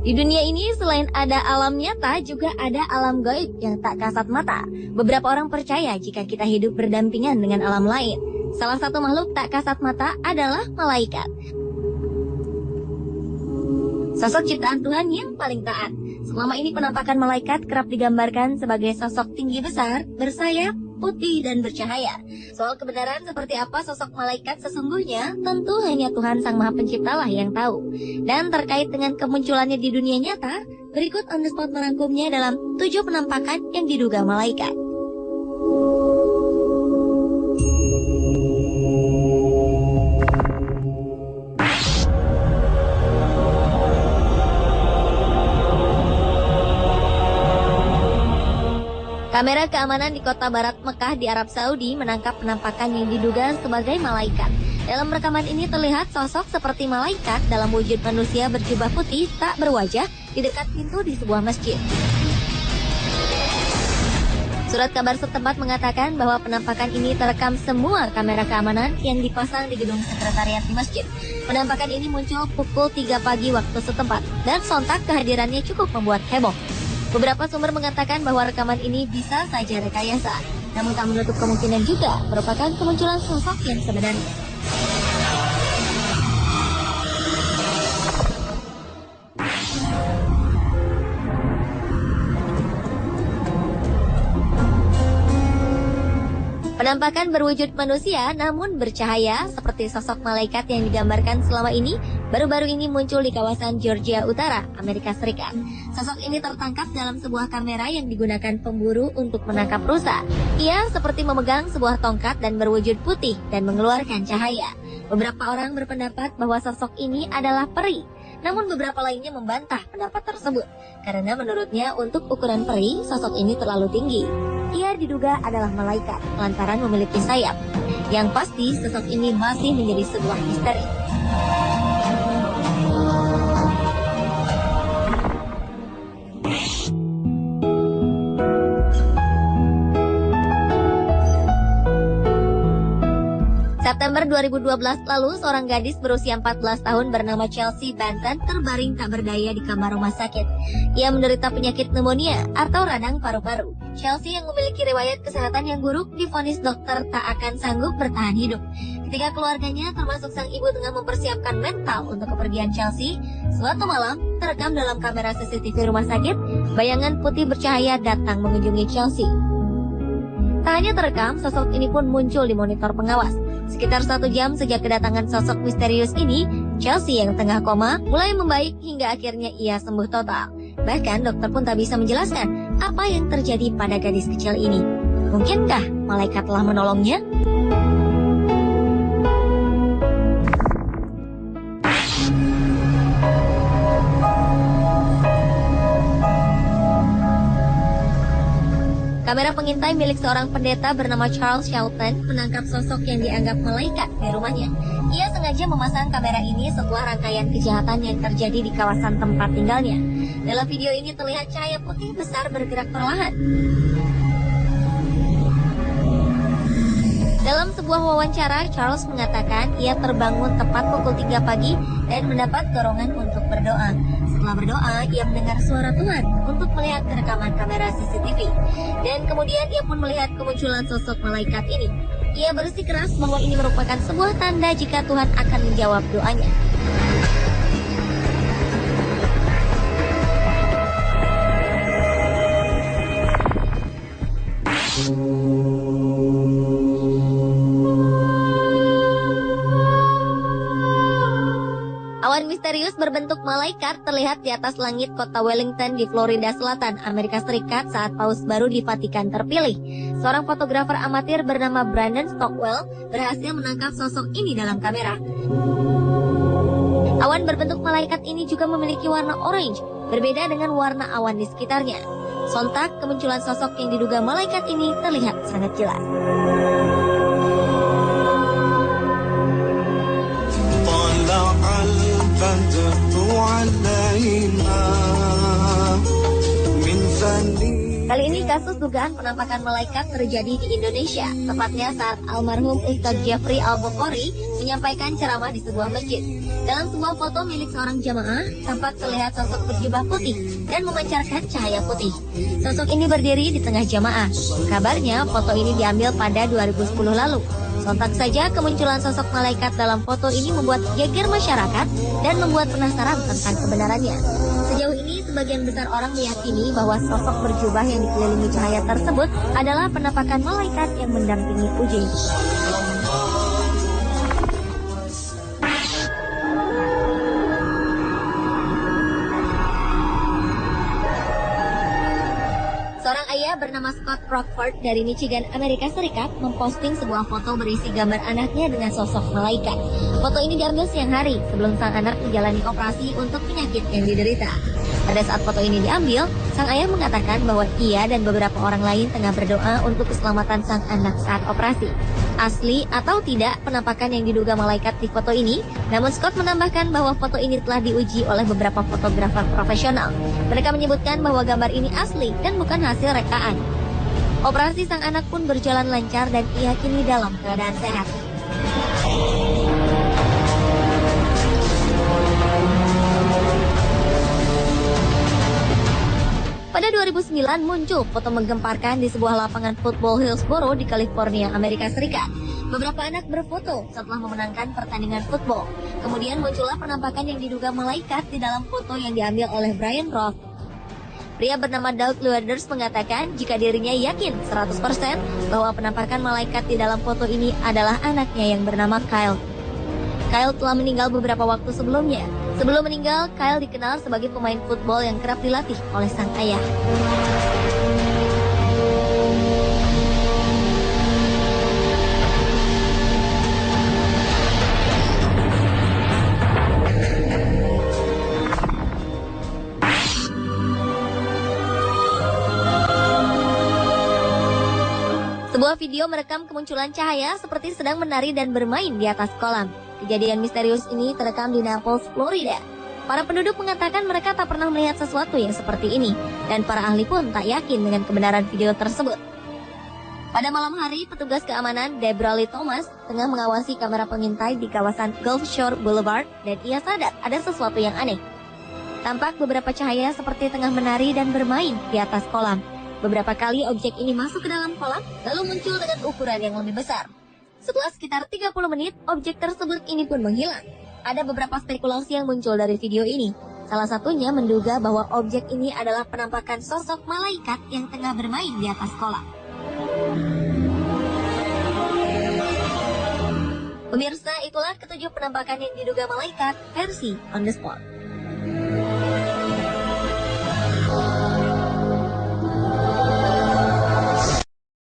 Di dunia ini selain ada alam nyata, juga ada alam gaib yang tak kasat mata. Beberapa orang percaya jika kita hidup berdampingan dengan alam lain. Salah satu makhluk tak kasat mata adalah malaikat. Sosok ciptaan Tuhan yang paling taat. Selama ini penampakan malaikat kerap digambarkan sebagai sosok tinggi besar, bersayap, putih dan bercahaya. Soal kebenaran seperti apa sosok malaikat sesungguhnya, tentu hanya Tuhan Sang Maha Pencipta lah yang tahu. Dan terkait dengan kemunculannya di dunia nyata, berikut On The Spot merangkumnya dalam 7 penampakan yang diduga malaikat. Kamera keamanan di kota barat Mekah di Arab Saudi menangkap penampakan yang diduga sebagai malaikat. Dalam rekaman ini terlihat sosok seperti malaikat dalam wujud manusia berjubah putih tak berwajah di dekat pintu di sebuah masjid. Surat kabar setempat mengatakan bahwa penampakan ini terekam semua kamera keamanan yang dipasang di gedung sekretariat di masjid. Penampakan ini muncul pukul 3 pagi waktu setempat dan sontak kehadirannya cukup membuat heboh. Beberapa sumber mengatakan bahwa rekaman ini bisa saja rekayasa, namun tak menutup kemungkinan juga merupakan kemunculan sosok yang sebenarnya. Penampakan berwujud manusia namun bercahaya seperti sosok malaikat yang digambarkan selama ini baru-baru ini muncul di kawasan Georgia Utara, Amerika Serikat. Sosok ini tertangkap dalam sebuah kamera yang digunakan pemburu untuk menangkap rusa. Ia seperti memegang sebuah tongkat dan berwujud putih dan mengeluarkan cahaya. Beberapa orang berpendapat bahwa sosok ini adalah peri. Namun beberapa lainnya membantah pendapat tersebut karena menurutnya untuk ukuran peri, sosok ini terlalu tinggi. Ia diduga adalah malaikat lantaran memiliki sayap. Yang pasti sosok ini masih menjadi sebuah misteri. September 2012 lalu, seorang gadis berusia 14 tahun bernama Chelsea Benton terbaring tak berdaya di kamar rumah sakit. Ia menderita penyakit pneumonia atau radang paru-paru. Chelsea yang memiliki riwayat kesehatan yang buruk divonis dokter tak akan sanggup bertahan hidup. Ketika keluarganya termasuk sang ibu tengah mempersiapkan mental untuk kepergian Chelsea, suatu malam terekam dalam kamera CCTV rumah sakit, bayangan putih bercahaya datang mengunjungi Chelsea. Tak hanya terekam, sosok ini pun muncul di monitor pengawas. Sekitar 1 jam sejak kedatangan sosok misterius ini, Chelsea yang tengah koma mulai membaik hingga akhirnya ia sembuh total. Bahkan dokter pun tak bisa menjelaskan apa yang terjadi pada gadis kecil ini. Mungkinkah malaikat telah menolongnya? Kamera pengintai milik seorang pendeta bernama Charles Shelton menangkap sosok yang dianggap malaikat di rumahnya. Ia sengaja memasang kamera ini setelah rangkaian kejahatan yang terjadi di kawasan tempat tinggalnya. Dalam video ini terlihat cahaya putih besar bergerak perlahan. Dalam sebuah wawancara, Charles mengatakan ia terbangun tepat pukul 3 pagi dan mendapat dorongan untuk berdoa. Setelah berdoa, ia mendengar suara Tuhan untuk melihat rekaman kamera CCTV. Dan kemudian ia pun melihat kemunculan sosok malaikat ini. Ia bersikeras bahwa ini merupakan sebuah tanda jika Tuhan akan menjawab doanya. Awan misterius berbentuk malaikat terlihat di atas langit kota Wellington di Florida Selatan, Amerika Serikat saat Paus baru di Vatikan terpilih. Seorang fotografer amatir bernama Brandon Stockwell berhasil menangkap sosok ini dalam kamera. Awan berbentuk malaikat ini juga memiliki warna orange, berbeda dengan warna awan di sekitarnya. Sontak, kemunculan sosok yang diduga malaikat ini terlihat sangat jelas. Kali ini kasus dugaan penampakan malaikat terjadi di Indonesia, tepatnya saat almarhum Ustadz Jeffrey Al-Bukhari menyampaikan ceramah di sebuah masjid. Dalam sebuah foto milik seorang jamaah, tampak terlihat sosok berjubah putih dan memancarkan cahaya putih. Sosok ini berdiri di tengah jamaah. Kabarnya foto ini diambil pada 2010 lalu. Sontak saja kemunculan sosok malaikat dalam foto ini membuat geger masyarakat dan membuat penasaran tentang kebenarannya. Sejauh ini, sebagian besar orang meyakini bahwa sosok berjubah yang dikelilingi cahaya tersebut adalah penampakan malaikat yang mendampingi Uji. Seorang ayah bernama Scott Rockford dari Michigan, Amerika Serikat, memposting sebuah foto berisi gambar anaknya dengan sosok malaikat. Foto ini diambil siang hari sebelum sang anak menjalani operasi untuk penyakit yang diderita. Pada saat foto ini diambil, sang ayah mengatakan bahwa ia dan beberapa orang lain tengah berdoa untuk keselamatan sang anak saat operasi. Asli atau tidak penampakan yang diduga malaikat di foto ini, namun Scott menambahkan bahwa foto ini telah diuji oleh beberapa fotografer profesional. Mereka menyebutkan bahwa gambar ini asli dan bukan hasil rekaan. Operasi sang anak pun berjalan lancar dan ia kini dalam keadaan sehat. Pada 2009 muncul foto menggemparkan di sebuah lapangan football Hillsboro di California, Amerika Serikat. Beberapa anak berfoto setelah memenangkan pertandingan football. Kemudian muncullah penampakan yang diduga malaikat di dalam foto yang diambil oleh Brian Roth. Pria bernama Doug Lueders mengatakan jika dirinya yakin 100% bahwa penampakan malaikat di dalam foto ini adalah anaknya yang bernama Kyle. Kyle telah meninggal beberapa waktu sebelumnya. Sebelum meninggal, Kyle dikenal sebagai pemain football yang kerap dilatih oleh sang ayah. Sebuah video merekam kemunculan cahaya seperti sedang menari dan bermain di atas kolam. Kejadian misterius ini terekam di Naples, Florida. Para penduduk mengatakan mereka tak pernah melihat sesuatu yang seperti ini, dan para ahli pun tak yakin dengan kebenaran video tersebut. Pada malam hari, petugas keamanan Deborah Lee Thomas tengah mengawasi kamera pengintai di kawasan Gulf Shore Boulevard, dan ia sadar ada sesuatu yang aneh. Tampak beberapa cahaya seperti tengah menari dan bermain di atas kolam. Beberapa kali objek ini masuk ke dalam kolam, lalu muncul dengan ukuran yang lebih besar. Setelah sekitar 30 menit, objek tersebut ini pun menghilang. Ada beberapa spekulasi yang muncul dari video ini. Salah satunya menduga bahwa objek ini adalah penampakan sosok malaikat yang tengah bermain di atas kolam. Pemirsa, itulah ketujuh penampakan yang diduga malaikat versi On The Spot.